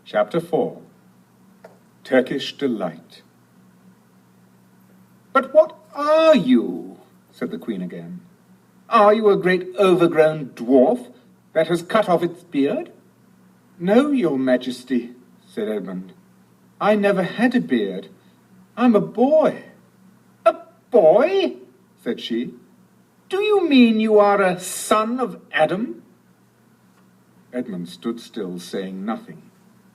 Chapter 4. Turkish Delight. "But what are you?" said the Queen again. "Are you a great overgrown dwarf that has cut off its beard?" "No, your Majesty," said Edmund. "I never had a beard. I'm a boy." "A boy?" said she. "Do you mean you are a son of Adam?" Edmund stood still, saying nothing.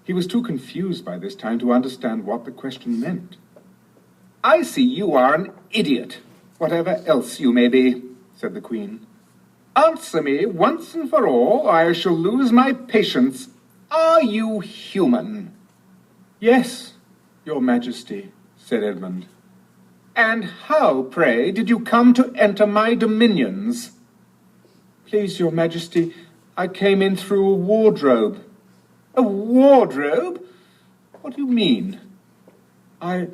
He was too confused by this time to understand what the question meant. "I see you are an idiot, whatever else you may be," said the Queen. "Answer me once and for all, or I shall lose my patience. Are you human?" "Yes, your Majesty," said Edmund. "And how, pray, did you come to enter my dominions?" "Please, your Majesty, I came in through a wardrobe." "A wardrobe? What do you mean?" I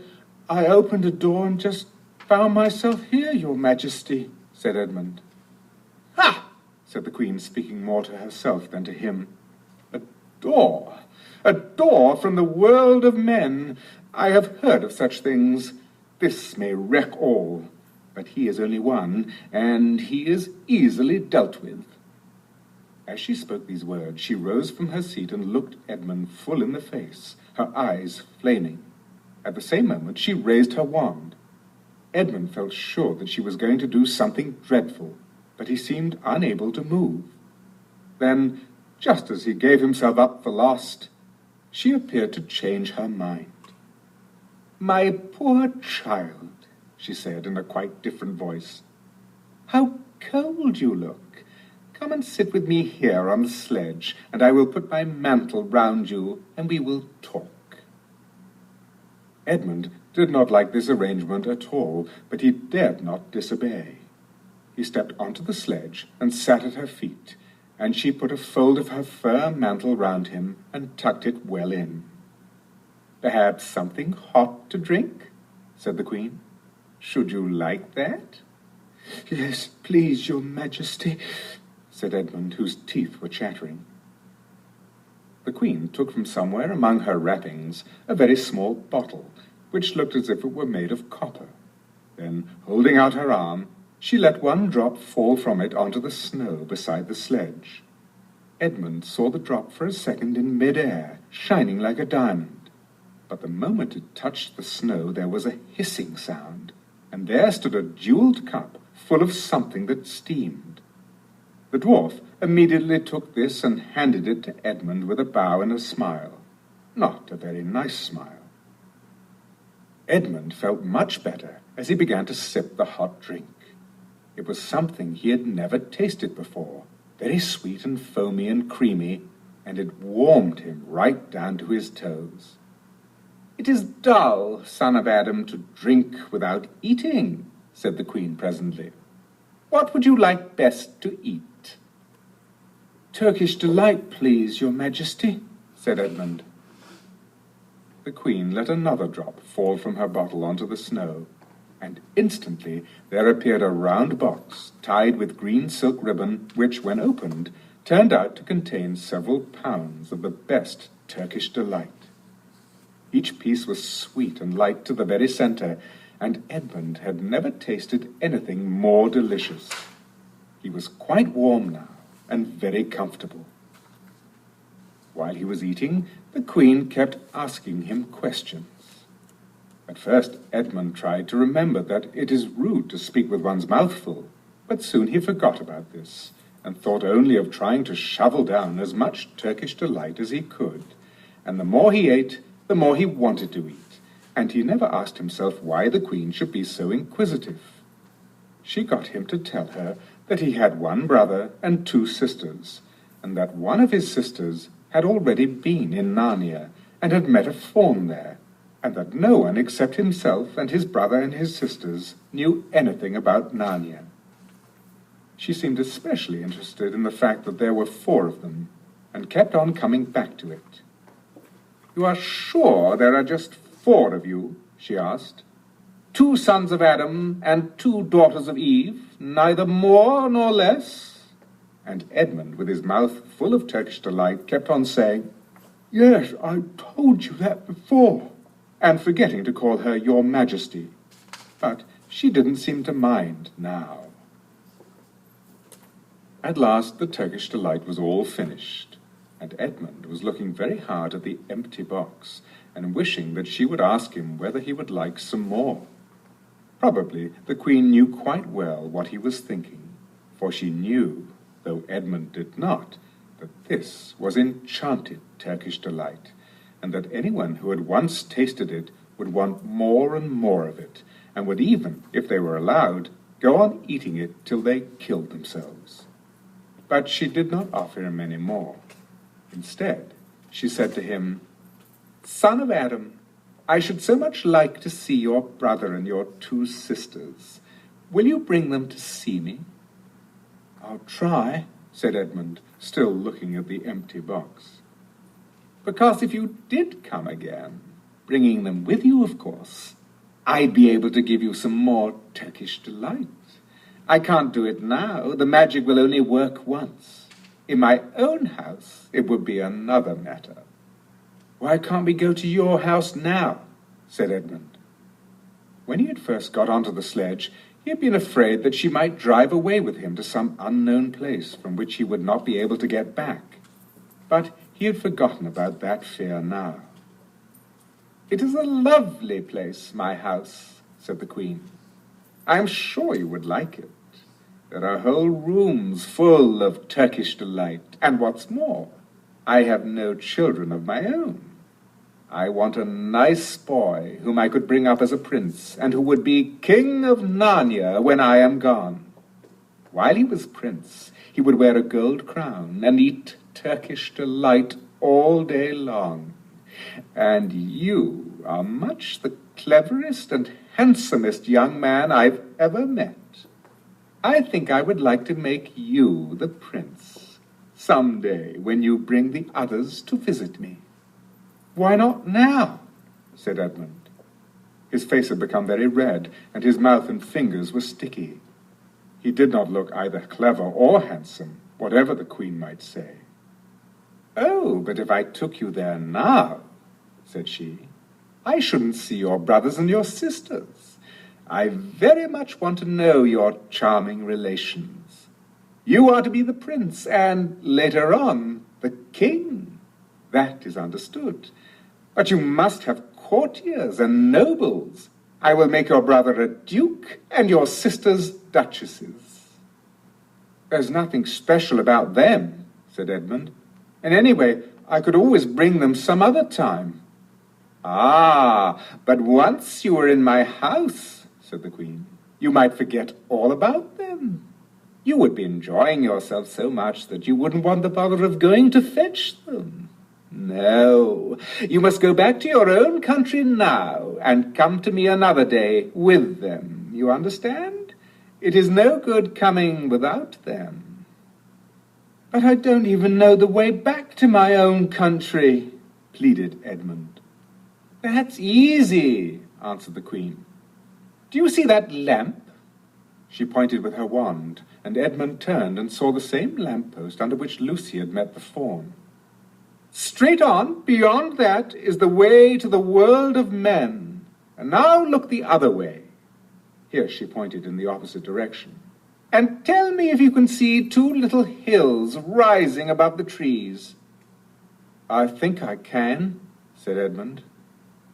opened a door and just found myself here, your Majesty," said Edmund. "Ha!" said the Queen, speaking more to herself than to him. "A door! A door from the world of men! I have heard of such things. This may wreck all, but he is only one, and he is easily dealt with." As she spoke these words, she rose from her seat and looked Edmund full in the face, her eyes flaming. At the same moment, she raised her wand. Edmund felt sure that she was going to do something dreadful, but he seemed unable to move. Then, just as he gave himself up for lost, she appeared to change her mind. "My poor child," she said in a quite different voice, "how cold you look. Come and sit with me here on the sledge, and I will put my mantle round you, and we will talk." Edmund did not like this arrangement at all, but he dared not disobey. He stepped onto the sledge and sat at her feet, and she put a fold of her fur mantle round him and tucked it well in. "Perhaps something hot to drink?" said the Queen. "Should you like that?" "Yes, please, your Majesty," said Edmund, whose teeth were chattering. The Queen took from somewhere among her wrappings a very small bottle, which looked as if it were made of copper. Then, holding out her arm, she let one drop fall from it onto the snow beside the sledge. Edmund saw the drop for a second in mid-air, shining like a diamond. But the moment it touched the snow, there was a hissing sound, and there stood a jeweled cup full of something that steamed. The dwarf immediately took this and handed it to Edmund with a bow and a smile. Not a very nice smile. Edmund felt much better as he began to sip the hot drink. It was something he had never tasted before, very sweet and foamy and creamy, and it warmed him right down to his toes. "It is dull, son of Adam, to drink without eating," said the Queen presently. "What would you like best to eat?" "Turkish Delight, please, your Majesty," said Edmund. The Queen let another drop fall from her bottle onto the snow, and instantly there appeared a round box tied with green silk ribbon, which, when opened, turned out to contain several pounds of the best Turkish Delight. Each piece was sweet and light to the very center, and Edmund had never tasted anything more delicious. He was quite warm now, and very comfortable. While he was eating, the Queen kept asking him questions. At first, Edmund tried to remember that it is rude to speak with one's mouth full, but soon he forgot about this, and thought only of trying to shovel down as much Turkish Delight as he could, and the more he ate, the more he wanted to eat, and he never asked himself why the Queen should be so inquisitive. She got him to tell her that he had one brother and two sisters, and that one of his sisters had already been in Narnia and had met a faun there, and that no one except himself and his brother and his sisters knew anything about Narnia. She seemed especially interested in the fact that there were 4 of them, and kept on coming back to it. "You are sure there are just 4 of you?" she asked. "2 sons of Adam and 2 daughters of Eve, neither more nor less?" And Edmund, with his mouth full of Turkish Delight, kept on saying, Yes, I told you that before, and forgetting to call her Your Majesty. But she didn't seem to mind now. At last the Turkish Delight was all finished, and Edmund was looking very hard at the empty box and wishing that she would ask him whether he would like some more. Probably the Queen knew quite well what he was thinking, for she knew, though Edmund did not, that this was enchanted Turkish Delight, and that anyone who had once tasted it would want more and more of it, and would even, if they were allowed, go on eating it till they killed themselves. But she did not offer him any more. Instead, she said to him, "Son of Adam, I should so much like to see your brother and your 2 sisters. Will you bring them to see me?" "I'll try," said Edmund, still looking at the empty box. "Because if you did come again, bringing them with you, of course, I'd be able to give you some more Turkish Delight. I can't do it now. The magic will only work once. In my own house, it would be another matter." "Why can't we go to your house now?" said Edmund. When he had first got onto the sledge, he had been afraid that she might drive away with him to some unknown place from which he would not be able to get back. But he had forgotten about that fear now. "It is a lovely place, my house," said the Queen. "I am sure you would like it. There are whole rooms full of Turkish Delight, and what's more, I have no children of my own. I want a nice boy whom I could bring up as a prince, and who would be King of Narnia when I am gone. While he was prince, he would wear a gold crown and eat Turkish Delight all day long. And you are much the cleverest and handsomest young man I've ever met. I think I would like to make you the prince some day when you bring the others to visit me." "Why not now?" said Edmund. His face had become very red, and his mouth and fingers were sticky. He did not look either clever or handsome, whatever the Queen might say. "Oh, but if I took you there now," said she, "I shouldn't see your brothers and your sisters. I very much want to know your charming relations. You are to be the prince, and, later on, the king. That is understood. But you must have courtiers and nobles. I will make your brother a duke, and your sisters duchesses." "There's nothing special about them," said Edmund. "And anyway, I could always bring them some other time." "Ah, but once you were in my house," said the Queen, "you might forget all about them. You would be enjoying yourself so much that you wouldn't want the bother of going to fetch them. No, you must go back to your own country now, and come to me another day with them. You understand? It is no good coming without them." "But I don't even know the way back to my own country," pleaded Edmund. "That's easy," answered the Queen. "Do you see that lamp?" She pointed with her wand, and Edmund turned and saw the same lamp-post under which Lucy had met the fawn. "Straight on, beyond that, is the way to the world of men. And now look the other way." Here she pointed in the opposite direction. "And tell me if you can see 2 little hills rising above the trees." "I think I can," said Edmund.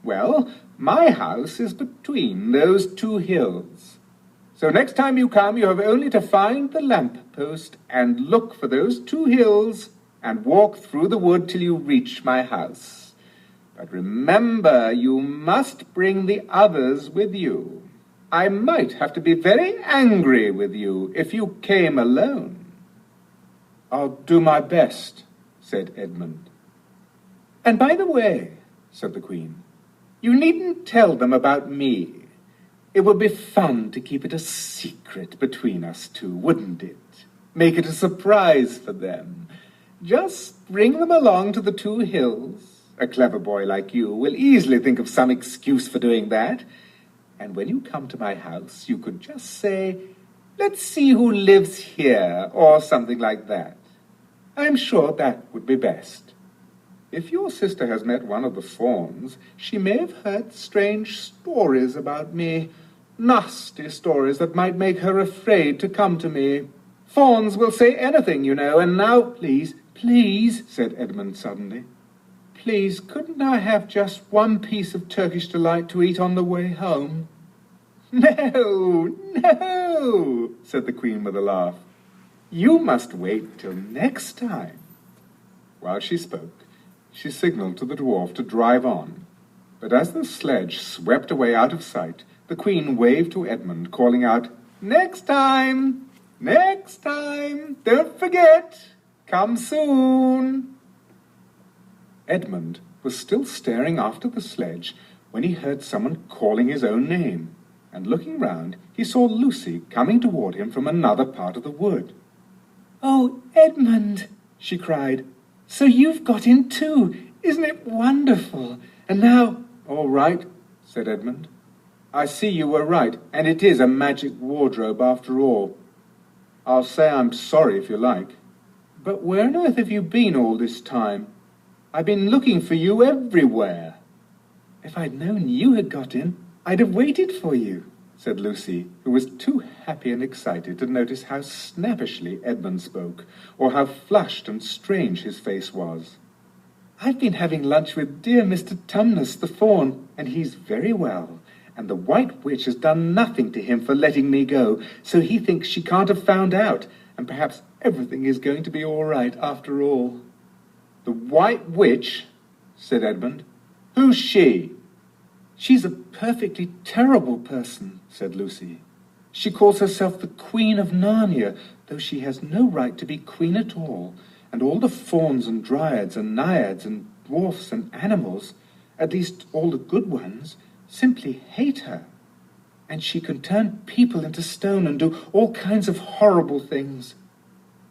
"Well, my house is between those 2 hills. So next time you come, you have only to find the lamp-post and look for those 2 hills and walk through the wood till you reach my house. But remember, you must bring the others with you. I might have to be very angry with you if you came alone." "I'll do my best," said Edmund. "And by the way," said the Queen, "you needn't tell them about me. It would be fun to keep it a secret between us 2, wouldn't it? Make it a surprise for them. Just bring them along to the 2 hills. A clever boy like you will easily think of some excuse for doing that. And when you come to my house, you could just say, 'Let's see who lives here,' or something like that. I'm sure that would be best. If your sister has met one of the fawns, she may have heard strange stories about me. Nasty stories that might make her afraid to come to me. Fawns will say anything, you know, and now, please, said Edmund suddenly. Please, couldn't I have just one piece of Turkish delight to eat on the way home? No, said the Queen with a laugh. You must wait till next time. While she spoke, she signalled to the dwarf to drive on, but as the sledge swept away out of sight, the Queen waved to Edmund, calling out, Next time! Next time! Don't forget! Come soon! Edmund was still staring after the sledge when he heard someone calling his own name, and looking round, he saw Lucy coming toward him from another part of the wood. Oh, Edmund, she cried, so you've got in too. Isn't it wonderful? And now... All right, said Edmund. I see you were right, and it is a magic wardrobe after all. I'll say I'm sorry if you like. But where on earth have you been all this time? I've been looking for you everywhere. If I'd known you had got in, I'd have waited for you, said Lucy, who was too happy and excited to notice how snappishly Edmund spoke, or how flushed and strange his face was. I've been having lunch with dear Mr. Tumnus the fawn, and he's very well, and the White Witch has done nothing to him for letting me go, so he thinks she can't have found out, and perhaps everything is going to be all right after all. The White Witch, said Edmund. Who's she? She's a perfectly terrible person, said Lucy. She calls herself the Queen of Narnia, though she has no right to be queen at all, and all the fauns and dryads and naiads and dwarfs and animals, at least all the good ones, simply hate her. And she can turn people into stone and do all kinds of horrible things.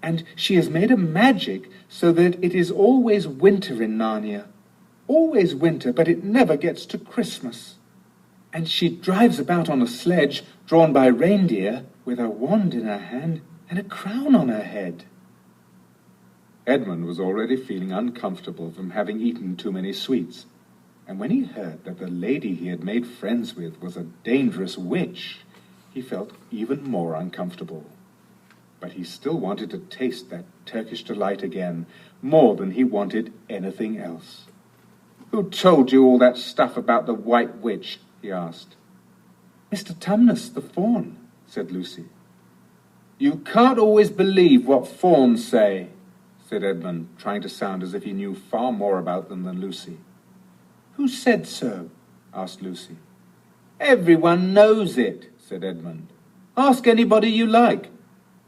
And she has made a magic so that it is always winter in Narnia. Always winter, but it never gets to Christmas. And she drives about on a sledge drawn by reindeer with a wand in her hand and a crown on her head. Edmund was already feeling uncomfortable from having eaten too many sweets, and when he heard that the lady he had made friends with was a dangerous witch, he felt even more uncomfortable. But he still wanted to taste that Turkish delight again, more than he wanted anything else. Who told you all that stuff about the White Witch? He asked. Mr. Tumnus the fawn, said Lucy. You can't always believe what fawns say, said Edmund, trying to sound as if he knew far more about them than Lucy. Who said so? Asked Lucy. Everyone knows it, said Edmund. Ask anybody you like.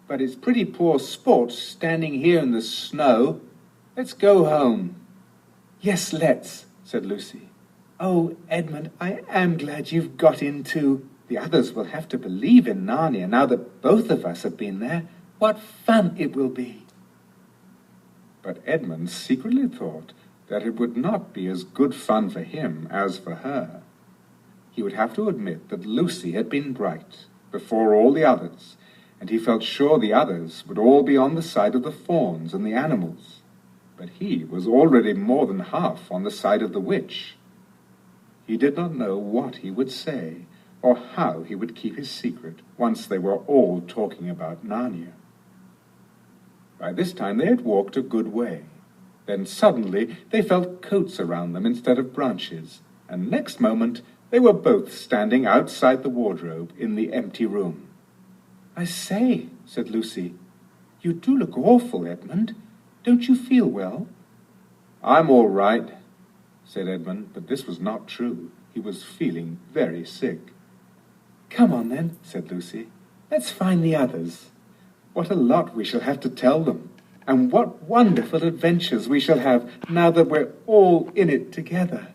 But it's pretty poor sport standing here in the snow. Let's go home. Yes, let's, said Lucy. Oh, Edmund, I am glad you've got in too. The others will have to believe in Narnia now that both of us have been there. What fun it will be. But Edmund secretly thought that it would not be as good fun for him as for her. He would have to admit that Lucy had been right before all the others, and he felt sure the others would all be on the side of the fawns and the animals. But he was already more than half on the side of the witch. He did not know what he would say, or how he would keep his secret once they were all talking about Narnia. By this time they had walked a good way. Then suddenly they felt coats around them instead of branches, and next moment they were both standing outside the wardrobe in the empty room. I say, said Lucy, you do look awful, Edmund. Don't you feel well? I'm all right, said Edmund, but this was not true. He was feeling very sick. Come on then, said Lucy. Let's find the others. What a lot we shall have to tell them, and what wonderful adventures we shall have now that we're all in it together.